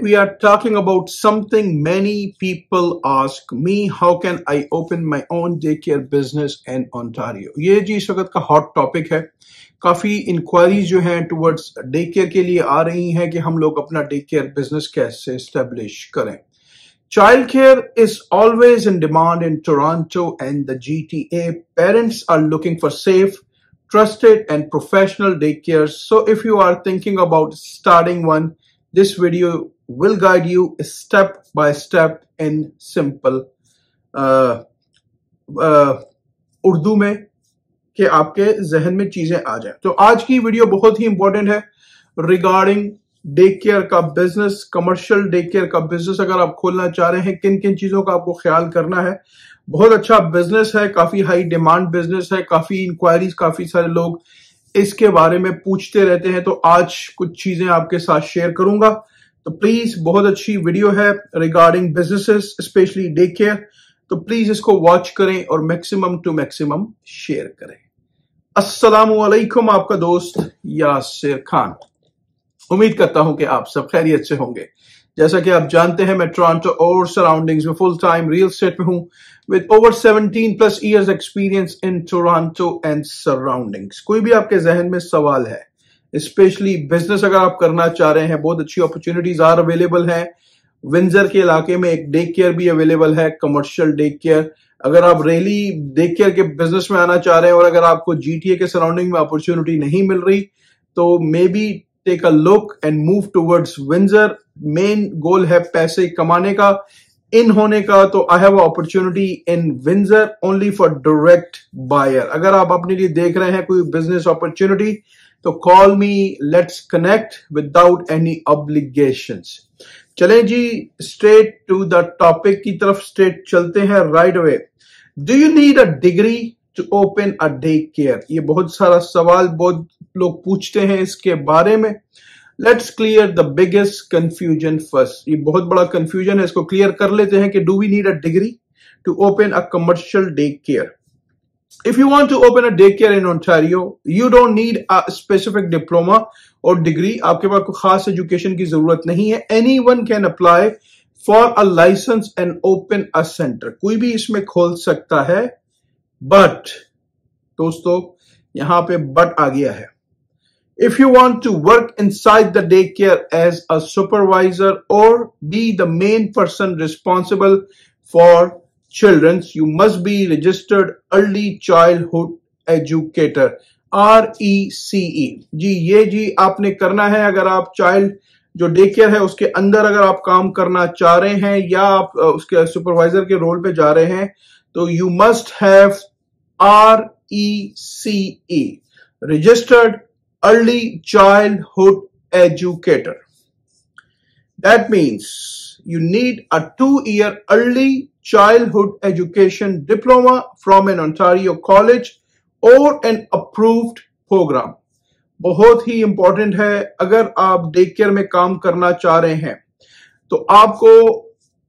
we are talking about something many people ask me. How can I open my own daycare business in Ontario? ये जी इस वक्त का hot topic है. काफी inquiries जो हैं टुवर्ड्स डे केयर के लिए आ रही हैं कि हम लोग अपना डे केयर बिजनेस कैसे एस्टेब्लिश करें. Child care is always in demand in Toronto and the GTA. Parents are looking for safe, trusted and professional daycares. So if you are thinking about starting one, this video will guide you step by step in simple Urdu में कि आपके जहन में चीजें आ जाए. तो आज की वीडियो बहुत ही इंपॉर्टेंट है रिगार्डिंग डे केयर का बिजनेस, कमर्शियल डे केयर का बिजनेस अगर आप खोलना चाह रहे हैं, किन किन चीजों का आपको ख्याल करना है. बहुत अच्छा बिजनेस है, काफी हाई डिमांड बिजनेस है, काफी इंक्वायरीज, काफी सारे लोग इसके बारे में पूछते रहते हैं. तो आज कुछ चीजें आपके साथ शेयर करूंगा. तो प्लीज, बहुत अच्छी वीडियो है regarding businesses, specially day care. तो प्लीज इसको वॉच करें और मैक्सिमम टू मैक्सिमम शेयर करें. अस्सलामु अलैकुम, आपका दोस्त यासिर खान. उम्मीद करता हूं कि आप सब खैरियत से होंगे. जैसा कि आप जानते हैं, मैं टोरंटो और सराउंडिंग्स में फुल टाइम रियल एस्टेट में हूं with over 17+ years experience in Toronto and surroundings. कोई भी आपके जहन में सवाल है, स्पेशली बिजनेस अगर आप करना चाह रहे हैं, बहुत अच्छी अपॉर्चुनिटीज आर अवेलेबल हैं. विंजर के इलाके में एक डे केयर भी अवेलेबल है, कमर्शियल डे केयर. अगर आप रियली डे केयर के बिजनेस में आना चाह रहे हैं और अगर आपको जीटीए के सराउंडिंग में अपॉर्चुनिटी नहीं मिल रही, तो maybe take a look and move towards Windsor. Main goal है पैसे कमाने का, इन होने का. तो I have opportunity in Windsor only for direct buyer. अगर आप अपने लिए देख रहे हैं कोई बिजनेस अपॉर्चुनिटी, तो call me, let's connect without any obligations. चलें जी, स्ट्रेट टू द टॉपिक की तरफ स्ट्रेट चलते हैं right away. Do you need a degree to open a day care? ये बहुत सारा सवाल बहुत लोग पूछते हैं इसके बारे में. Let's clear the biggest confusion first. ये बहुत बड़ा कंफ्यूजन है, इसको क्लियर कर लेते हैं कि do we need a degree to open a commercial day care? If you want to open a daycare in Ontario, you don't need a specific diploma or degree. आपके पास कोई खास एजुकेशन की जरूरत नहीं है. Anyone can apply for a license and open a center. कोई भी इसमें खोल सकता है. But दोस्तों, यहां पे बट आ गया है. If you want to work inside the daycare as a supervisor or be the main person responsible for children, you must be registered early childhood educator, RECE. जी ये जी आपने करना है. अगर आप चाइल्ड जो डे केयर है उसके अंदर अगर आप काम करना चाह रहे हैं या आप उसके सुपरवाइजर के रोल पे जा रहे हैं, तो you must have RECE, registered early childhood educator. That means you need a 2-year early childhood education diploma from an Ontario college or an approved program. बहुत ही इंपॉर्टेंट है. अगर आप डे केयर में काम करना चाह रहे हैं, तो आपको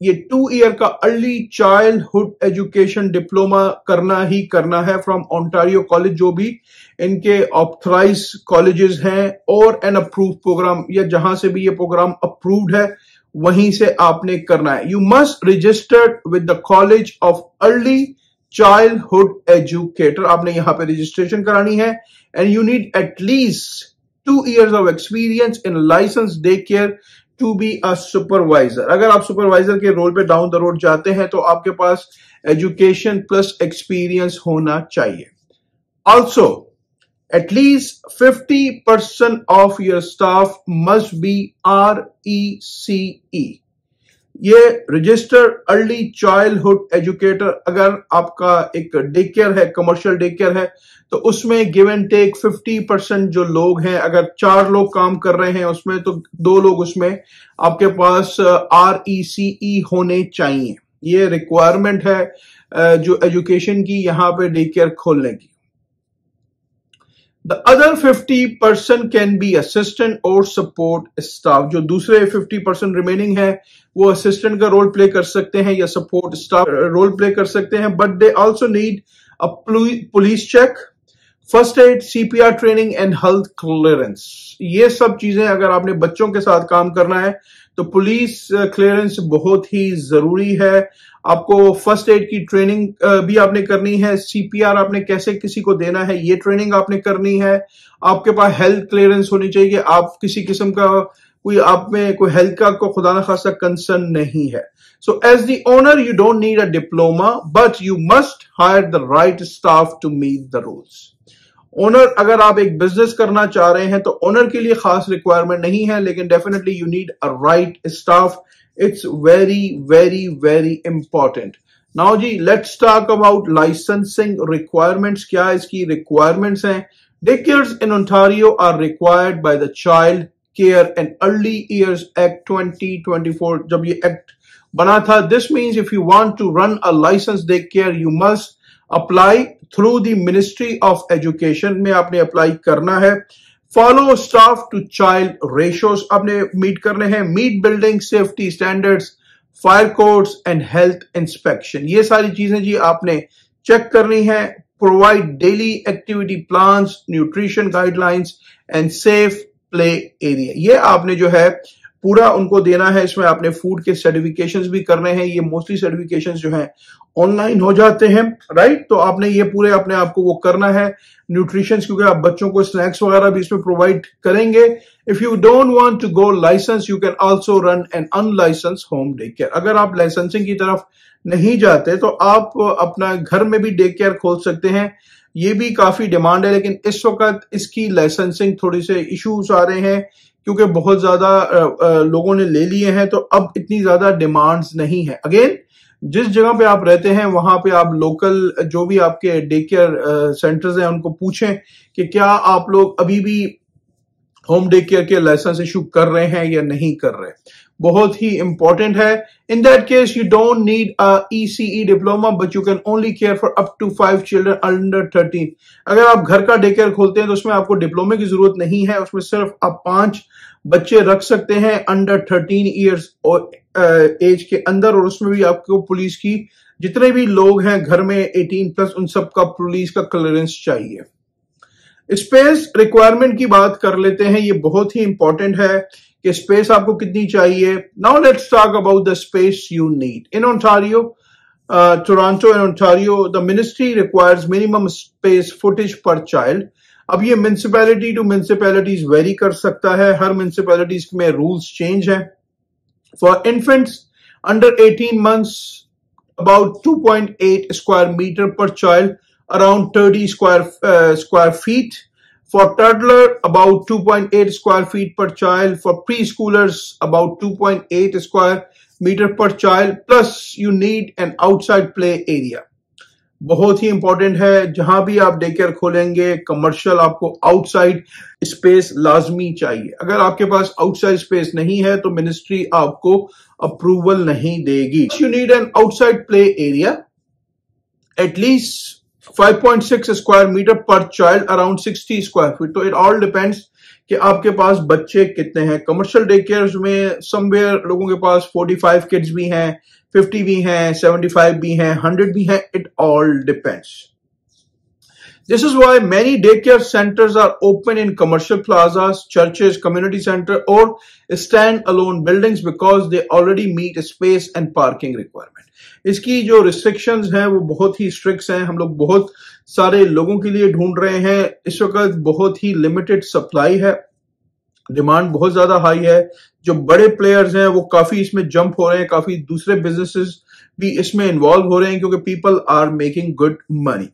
ये 2 ईयर का अर्ली चाइल्डहुड एजुकेशन डिप्लोमा करना ही करना है फ्रॉम ओंटारियो कॉलेज, जो भी इनके ऑथराइज कॉलेजेस हैं, और एन अप्रूव्ड प्रोग्राम, या जहां से भी ये प्रोग्राम अप्रूव्ड है वहीं से आपने करना है. You must registered with the college of early childhood educator. आपने यहां पे रजिस्ट्रेशन करानी है. And you need at least 2 years of experience in licence day care to be a supervisor. अगर आप सुपरवाइजर के रोल पे डाउन द रोड जाते हैं, तो आपके पास एजुकेशन प्लस एक्सपीरियंस होना चाहिए. Also at least 50% of your staff must be RECE. ये रजिस्टर्ड अर्ली चाइल्डहुड एजुकेटर. अगर आपका एक डे केयर है, कमर्शियल डे केयर है, तो उसमें गिव एंड टेक 50% जो लोग हैं, अगर 4 लोग काम कर रहे हैं उसमें, तो 2 लोग उसमें आपके पास RECE होने चाहिए. ये रिक्वायरमेंट है जो एजुकेशन की यहां पे डे केयर खोलने की. The other 50% can be assistant or support staff. जो दूसरे 50% रिमेनिंग है, वो असिस्टेंट का रोल प्ले कर सकते हैं या सपोर्ट स्टाफ रोल प्ले कर सकते हैं. But they also need a police check first aid, CPR training and health clearance. ये सब चीजें अगर आपने बच्चों के साथ काम करना है तो पुलिस क्लियरेंस बहुत ही जरूरी है। आपको फर्स्ट एड की ट्रेनिंग भी आपने करनी है, सीपीआर आपने कैसे किसी को देना है ये ट्रेनिंग आपने करनी है। आपके पास हेल्थ क्लियरेंस होनी चाहिए कि आप किसी किस्म का कोई आप में कोई हेल्थ का को खुदा न खासा कंसर्न नहीं है। So as the owner you don't need a diploma but you must hire the right staff to meet the rules. Owner, अगर आप एक बिजनेस करना चाह रहे हैं तो ओनर के लिए खास रिक्वायरमेंट नहीं है, लेकिन definitely you need a right staff. It's very very very important. Now जी let's talk about licensing requirements. क्या इसकी रिक्वायरमेंट्स हैं? Day cares in Ontario are required by the child care and early years act 2024। जब ये act बना था, this means if you want to run a licence day care you must apply through the ministry of education में आपने apply करना है। Follow staff to child ratios आपने meet करने हैं। Meet building safety standards, fire codes and health inspection. ये सारी चीजें जी आपने चेक करनी है। Provide daily activity plans, nutrition guidelines and safe play area. ये आपने जो है पूरा उनको देना है। इसमें आपने फूड के सर्टिफिकेशंस भी करने हैं। ये मोस्टली सर्टिफिकेशंस जो हैं ऑनलाइन हो जाते हैं, राइट? तो आपने ये पूरे अपने आप को वो करना है। न्यूट्रिशन, क्योंकि आप बच्चों को स्नैक्स वगैरह भी इसमें प्रोवाइड करेंगे। If you don't want to go licence you can also run an unlicensed home day care. अगर आप लाइसेंसिंग की तरफ नहीं जाते तो आप अपना घर में भी डे केयर खोल सकते हैं। ये भी काफी डिमांड है, लेकिन इस वक्त इसकी लाइसेंसिंग थोड़ी से इश्यूज आ रहे हैं क्योंकि बहुत ज्यादा लोगों ने ले लिए हैं, तो अब इतनी ज्यादा डिमांड्स नहीं है। अगेन, जिस जगह पे आप रहते हैं वहां पे आप लोकल जो भी आपके डे केयर सेंटर्स हैं उनको पूछें कि क्या आप लोग अभी भी होम डे केयर के लाइसेंस इशू कर रहे हैं या नहीं कर रहे। बहुत ही इंपॉर्टेंट है। In that case you don't need a ECE diploma but you can only care for up to 5 children under 13। अगर आप घर का डे केयर खोलते हैं तो उसमें आपको डिप्लोमे की जरूरत नहीं है। उसमें सिर्फ आप 5 बच्चे रख सकते हैं अंडर 13 ईयर्स एज के अंदर, और उसमें भी आपको पुलिस की जितने भी लोग हैं घर में 18 प्लस उन सब का पुलिस का क्लियरेंस चाहिए। स्पेस रिक्वायरमेंट की बात कर लेते हैं। ये बहुत ही इंपॉर्टेंट है कि स्पेस आपको कितनी चाहिए। Now let's talk about the space you need in Ontario, Toronto and Ontario. The ministry requires minimum space footage पर चाइल्ड। अब ये म्युनिसिपैलिटी टू म्युनिसिपैलिटीज वेरी कर सकता है, हर म्युनिसिपैलिटीज में रूल्स चेंज है। For infants under 18 months about 2.8 square meter per child, around 30 square feet. For toddler about 2.8 square feet per child. For preschoolers about 2.8 square meter per child. Plus you need an outside play area. बहुत ही important है। जहां भी आप day care खोलेंगे commercial, आपको outside space लाजमी चाहिए। अगर आपके पास आउटसाइड स्पेस नहीं है तो मिनिस्ट्री आपको अप्रूवल नहीं देगी। You need an outside play area at least 5.6 square metre per child, around 60 square feet. तो इट ऑल डिपेंड्स कि आपके पास बच्चे कितने हैं। कमर्शियल डे केयर में समवेयर लोगों के पास 45 किड्स भी हैं, 50 भी हैं, 75 भी हैं, 100 भी हैं। It all depends. This is why many daycare centers are open in commercial plazas, churches, community center or stand-alone buildings because they already meet space and parking requirement. इसकी जो restrictions हैं वो बहुत ही strict हैं। हम लोग बहुत सारे लोगों के लिए ढूंढ रहे हैं। इस वक्त बहुत ही limited supply है, डिमांड बहुत ज्यादा हाई है। जो बड़े प्लेयर्स हैं वो काफी इसमें जंप हो रहे हैं, काफी दूसरे बिजनेसेस भी इसमें इन्वॉल्व हो रहे हैं क्योंकि people are making good money.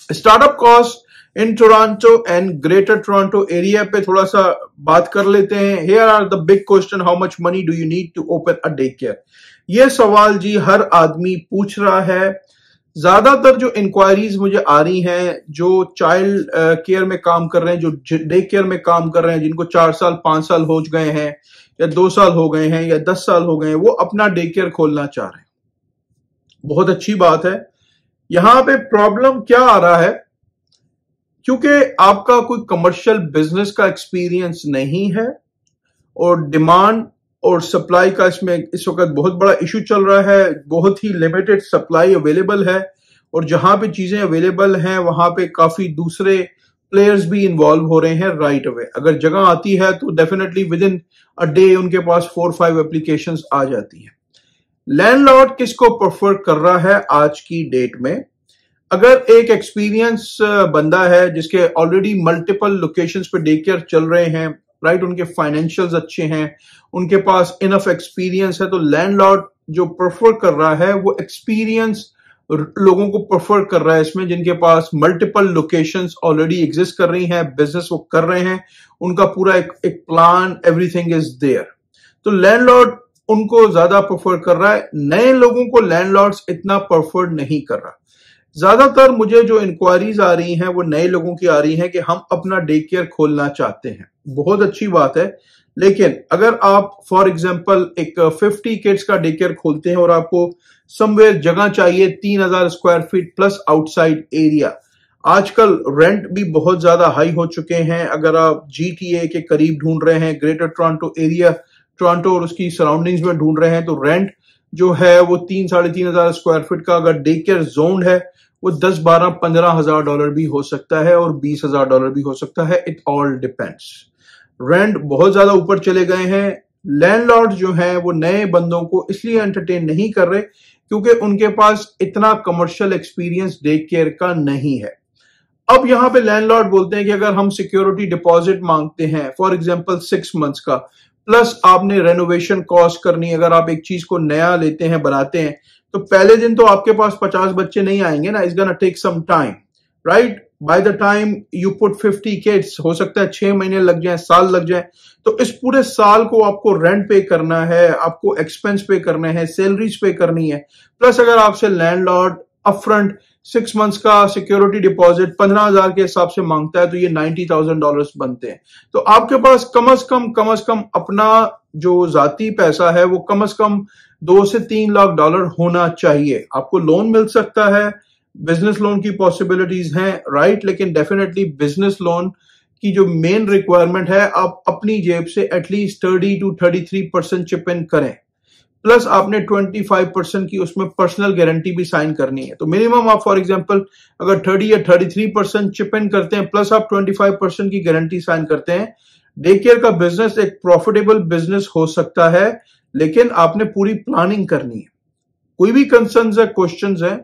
Startup cost in Toronto and greater Toronto area पे थोड़ा सा बात कर लेते हैं। Here are the big question, how much money do you need to open a day care. ये सवाल जी हर आदमी पूछ रहा है। ज्यादातर जो इंक्वायरीज मुझे आ रही हैं, जो चाइल्ड केयर में काम कर रहे हैं, जो डे केयर में काम कर रहे हैं, जिनको 4 साल 5 साल हो गए हैं या 2 साल हो गए हैं या 10 साल हो गए हैं, वो अपना डे केयर खोलना चाह रहे हैं। बहुत अच्छी बात है। यहां पे प्रॉब्लम क्या आ रहा है, क्योंकि आपका कोई कमर्शियल बिजनेस का एक्सपीरियंस नहीं है और डिमांड और सप्लाई का इसमें इस वक्त बहुत बड़ा इशू चल रहा है। बहुत ही लिमिटेड सप्लाई अवेलेबल है और जहां पे चीजें अवेलेबल हैं वहां पे काफी दूसरे प्लेयर्स भी इन्वॉल्व हो रहे हैं राइट अवे। अगर जगह आती है तो definitely with in a day उनके पास 4-5 एप्लीकेशंस आ जाती हैं। लैंडलॉर्ड किसको प्रेफर कर रहा है आज की डेट में? अगर एक एक्सपीरियंस बंदा है जिसके ऑलरेडी मल्टीपल लोकेशंस पे डे केयर चल रहे हैं, राइट, उनके फाइनेंशियल्स अच्छे हैं, उनके पास इनफ एक्सपीरियंस है, तो लैंडलॉर्ड जो प्रेफर कर रहा है वो एक्सपीरियंस लोगों को प्रेफर कर रहा है इसमें, जिनके पास मल्टीपल लोकेशंस ऑलरेडी एग्जिस्ट कर रही हैं, बिजनेस वो कर रहे हैं, उनका पूरा एक प्लान, एवरीथिंग इज देयर। तो लैंडलॉर्ड उनको ज्यादा प्रेफर कर रहा है। नए लोगों को लैंडलॉर्ड्स इतना प्रेफर नहीं कर रहा। ज्यादातर मुझे जो इंक्वायरीज आ रही हैं वो नए लोगों की आ रही हैं कि हम अपना डे केयर खोलना चाहते हैं। बहुत अच्छी बात है, लेकिन अगर आप फॉर एग्जांपल एक 50 किड्स का डे केयर खोलते हैं और आपको समवेयर जगह चाहिए 3000 square feet plus outside area, आजकल रेंट भी बहुत ज्यादा हाई हो चुके हैं। अगर आप GTA के करीब ढूंढ रहे हैं, ग्रेटर टोरंटो एरिया, टोरंटो और उसकी सराउंडिंग्स में ढूंढ रहे हैं, तो रेंट जो है वो 3-3.5 स्क्वायर फीट का अगर डे केयर जोन है वो 10, 12, 15 हजार डॉलर भी हो सकता है और 20 हजार डॉलर भी हो सकता है। It all depends. रेंट बहुत ज्यादा ऊपर चले गए हैं। लैंडलॉर्ड जो है वो नए बंदों को इसलिए एंटरटेन नहीं कर रहे क्योंकि उनके पास इतना कमर्शियल एक्सपीरियंस डे केयर का नहीं है। अब यहां पे लैंडलॉर्ड बोलते हैं कि अगर हम सिक्योरिटी डिपॉजिट मांगते हैं फॉर एग्जांपल 6 मंथ्स का, प्लस आपने रेनोवेशन कॉस्ट करनी, अगर आप एक चीज को नया लेते हैं, बनाते हैं, तो पहले दिन तो आपके पास 50 बच्चे नहीं आएंगे ना, it's gonna take some time, right? By the time you put 50 kids, हो सकता है 6 महीने लग जाए, साल लग जाए, तो इस पूरे साल को आपको रेंट पे करना है, आपको एक्सपेंस पे करने हैं, सैलरीज पे करनी है, प्लस अगर आपसे लैंडलॉर्ड अपफ्रंट 6 मंथ्स का सिक्योरिटी डिपॉजिट 15,000 के हिसाब से मांगता है, तो ये $90,000 बनते हैं। तो आपके पास कम से कम अपना जो जाती पैसा है वो कम से कम $2 से $3 लाख होना चाहिए। आपको लोन मिल सकता है, बिजनेस लोन की पॉसिबिलिटीज हैं, राइट, लेकिन डेफिनेटली बिजनेस लोन की जो मेन रिक्वायरमेंट है, आप अपनी जेब से एटलीस्ट 30 to 33% चिप इन करें, प्लस आपने 25% की उसमें पर्सनल गारंटी भी साइन करनी है। तो मिनिमम आप फॉर एग्जांपल अगर 30 या 33% चिप इन करते हैं, प्लस आप 25% की गारंटी साइन करते हैं, डे केयर का बिजनेस एक प्रॉफिटेबल बिजनेस हो सकता है, लेकिन आपने पूरी प्लानिंग करनी है। कोई भी कंसर्न्स है, क्वेश्चंस है,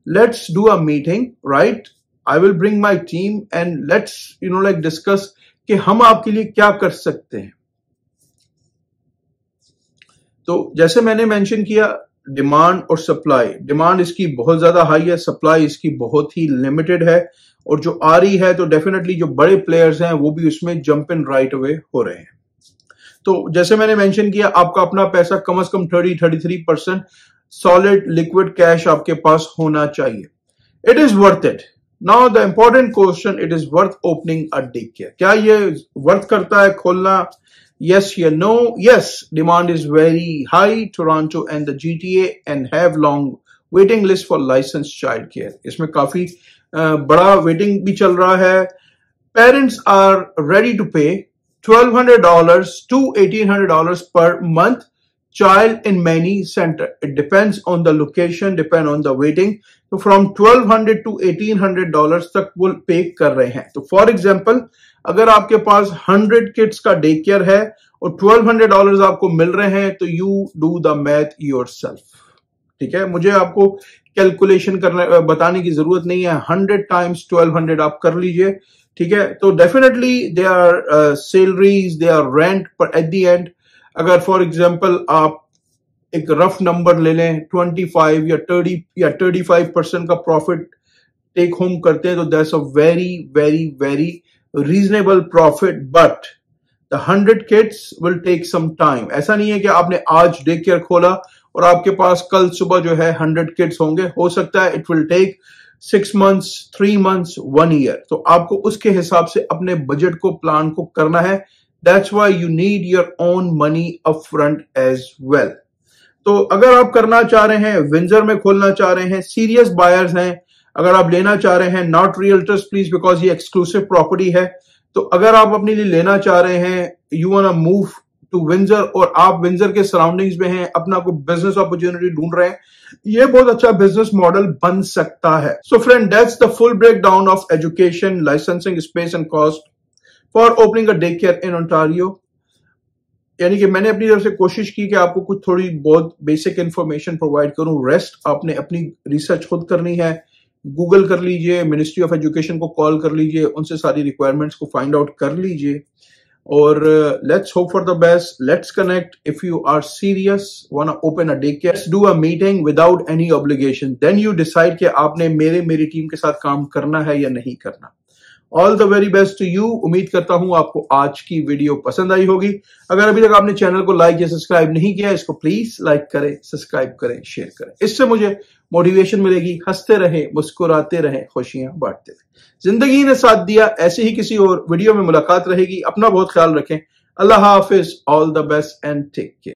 let's do a meeting, right? I will bring my team and let's discuss कि हम आपके लिए क्या कर सकते हैं। तो जैसे मैंने मेंशन किया, डिमांड और सप्लाई, डिमांड इसकी बहुत ज्यादा हाई है, सप्लाई इसकी बहुत ही लिमिटेड है, और जो आ रही है तो डेफिनेटली जो बड़े प्लेयर्स हैं वो भी उसमें जंप इन राइट अवे हो रहे हैं। तो जैसे मैंने मेंशन किया, आपका अपना पैसा कम से कम 30-33% सॉलिड लिक्विड कैश आपके पास होना चाहिए। It is worth it. Now the important question, it is worth opening a day care. क्या ये वर्थ करता है खोलना? Yes or no? Yes, demand is very high. Toronto and the GTA and have long waiting list for licensed child care. इसमें काफी बड़ा waiting भी चल रहा है। Parents are ready to pay $1,200 to $1,800 per month. Child in many center. It depends on the location, depend on the waiting. तो from $1,200 to $1,800 तक वो पे कर रहे हैं। तो फॉर एग्जाम्पल अगर आपके पास 100 किड्स का डे केयर है और $1,200 आपको मिल रहे हैं, तो you do the math yourself, ठीक है? मुझे आपको कैलकुलेशन करने बताने की जरूरत नहीं है। 100 times 1,200 आप कर लीजिए, ठीक है? तो definitely they are salaries, they are rent, पर एट द एंड अगर फॉर एग्जाम्पल आप एक रफ नंबर ले लें, 25 या 30 या 35% का प्रॉफिट टेक होम करते हैं, तो that's a very very very reasonable profit, but the 100 kids will take some time. ऐसा नहीं है कि आपने आज डे केयर खोला और आपके पास कल सुबह जो है 100 किड्स होंगे। हो सकता है it will take 6 months, 3 months, 1 year। तो आपको उसके हिसाब से अपने बजट को, प्लान को करना है। That's why you need your own money up front as well. तो अगर आप करना चाह रहे हैं, विंजर में खोलना चाह रहे हैं, सीरियस बायर्स हैं, अगर आप लेना चाह रहे हैं, नॉट रियल्टर्स प्लीज, बिकॉज ये एक्सक्लूसिव प्रॉपर्टी है। तो अगर आप अपने लिए लेना चाह रहे हैं, you want to move to Windsor और आप विंजर के सराउंडिंग्स में हैं, अपना कोई बिजनेस अपॉर्चुनिटी ढूंढ रहे हैं, ये बहुत अच्छा बिजनेस मॉडल बन सकता है। So friend, that's the full break down of education, licensing, space and cost for opening a day care in Ontario. यानी कि मैंने अपनी तरफ से कोशिश की कि आपको कुछ थोड़ी बहुत बेसिक इंफॉर्मेशन प्रोवाइड करूं। रेस्ट आपने अपनी रिसर्च खुद करनी है। गूगल कर लीजिए, मिनिस्ट्री ऑफ एजुकेशन को कॉल कर लीजिए, उनसे सारी रिक्वायरमेंट्स को फाइंड आउट कर लीजिए और let's hope for the best. Let's connect if you are serious, want to open a day care. Let's do a meeting without any obligation, then you decide कि आपने मेरी टीम के साथ काम करना है या नहीं करना। All the very best to you. उम्मीद करता हूं आपको आज की वीडियो पसंद आई होगी। अगर अभी तक आपने चैनल को लाइक या सब्सक्राइब नहीं किया, इसको प्लीज लाइक करें, सब्सक्राइब करें, शेयर करें। इससे मुझे मोटिवेशन मिलेगी। हंसते रहें, मुस्कुराते रहें, खुशियां बांटते रहें। जिंदगी ने साथ दिया, ऐसे ही किसी और वीडियो में मुलाकात रहेगी। अपना बहुत ख्याल रखें। अल्लाह हाफिज, all the best and take care.